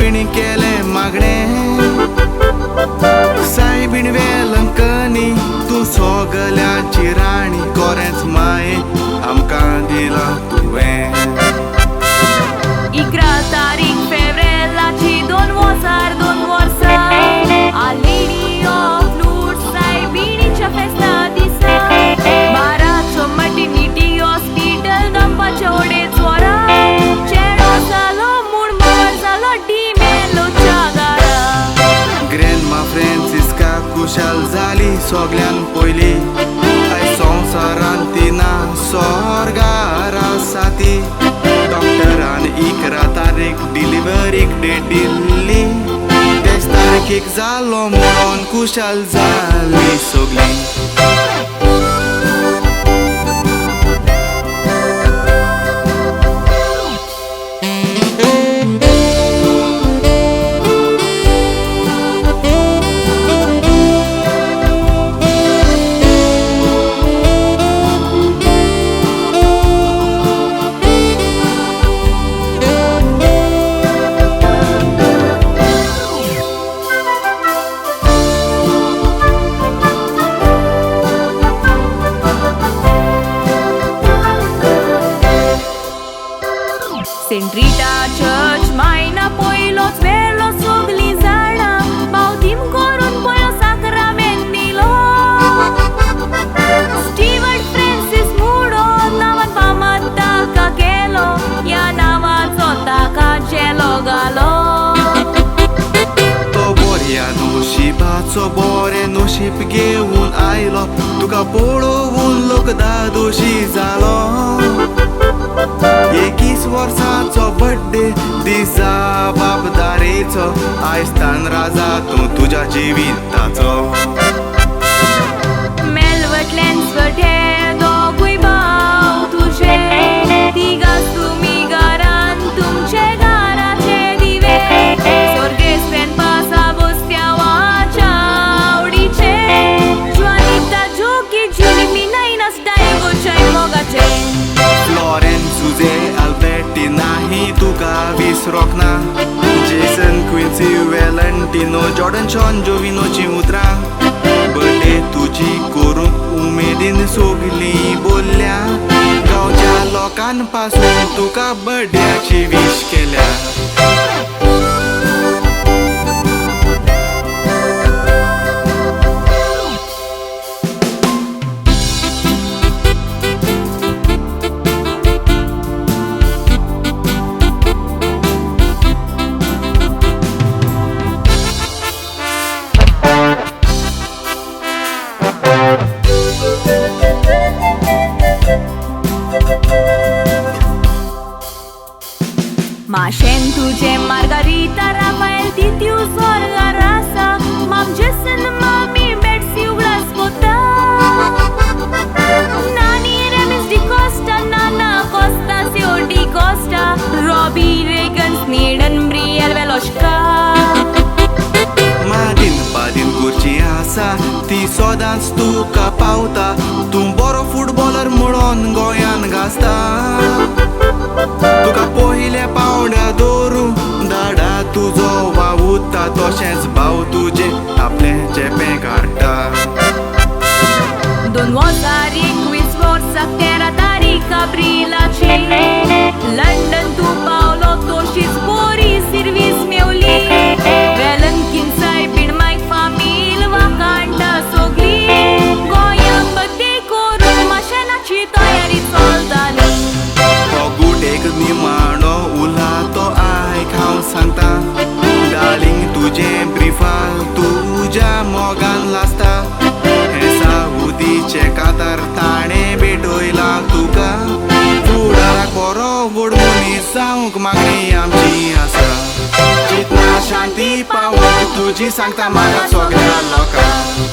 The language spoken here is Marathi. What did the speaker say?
सायबीण केले मागणे सायबीण वेलंकनी तू सोगल्यांची राणी कोरेंच माये आमकां दिला तुवें 11 तारीख फेब्रेलाची 2 वर्सां आ लेडी ऑफ लूड्स सायबीणीच्या फेस्ता दिसा 12 मॅटर्निटी हॉस्पिटल दंपाच्या ओडेच वरा चेडो जालो म्हूण मोर जालो डिमेलोच्या घरा ग्रॅन्डमा फ्रांसिस्का कुशाल जाली सगळ्यान पयली आयज संवसारान ती ना स्वर्गार आसा ती डॉक्टरान 11 तारीख डिलिव्हरीक डेट दिल्ली तेच तारखेक जालो म्हणून कुशाल जाली सगळीं सेंट रिटा चर्च मायना पयलोच वेलो सगळीं जाणां बावतीम करून पयो साक्रामेंत दिलो स्टीवर्ट फ्रांसिस मुडो नांवान फामाद ताका केलो ह्या नांवाचो ताका चेलो घालो तो बऱ्या नशिबाचो बरें नशीब घेवन आयलो तुका पळोवन लोक दादोशी जालो 21 वर्सांचो बर्थडे दिसा बापदारेचो आयज तान राजा तूं तुज्या जिविताचो मेलवटल्यान स्वटे दोगूय भाव तुजे तिगास तुमी घरान तुमचे घराचे दिवे स्वर्गेस्तान पासा बसत्या वाच्या आवडीचे ज्वानिता जोकी जुलिमी नायनास डायगोच्या मोगाचे फ्लोरेन्स सुजे अल्बर्टी नाही तुका विसरोक ना जेसन क्विन्सी वेलंटिनो जॉर्डन शॉन जोविनोची उतरां बर्थडे तुजी करूंक उमेदीन सगळीं बोलल्या गांवच्या लोकां पासून तुका बर्थडेची विश केल्या माशेन तुझे मार्गारिता राफाएल तित्यू स्वर्गार आसा माम जेसन मामी बेट्सी उगडास कोता नानी रेमिस डी कोस्टा नाना कोस्टा सिओ डी कोस्टा रॉबी रेगन स्नेडन ब्रियल वेलोशका मादीन पादीन करची आसा ती सदांच तुका पावता तूं बरो फुटबॉलर म्हणून गोंयान गाजता तुका पयल्या पावड्या दवरूं धाडा तुजो भाव उत्ता तशेंच भाव तुजे आपले चेपें काडटा 2021 वर्साक 13 तारीख एप्रिलाची लंडन तूं पावलो तशीच बरी सर्वीस मेवली वेलंकीन सायबीण मायक फामील वाकांडा सगळीं गोंयांत बर्थडे करून माशेनाची तयारी चलताली एक निमाणो उला तो आयक हांव सांगता डार्लिंग तुजें ब्रिफाल तुज्या मोगान लासता हे साउदीचे कातार ताणें भेटयला तुका फुडाराक बरो व्हड मनीस जावंक मागणी आमची आसा चिंतना शांती पावोवंक तुजी सांगता म्हाका सगळ्या लोकांक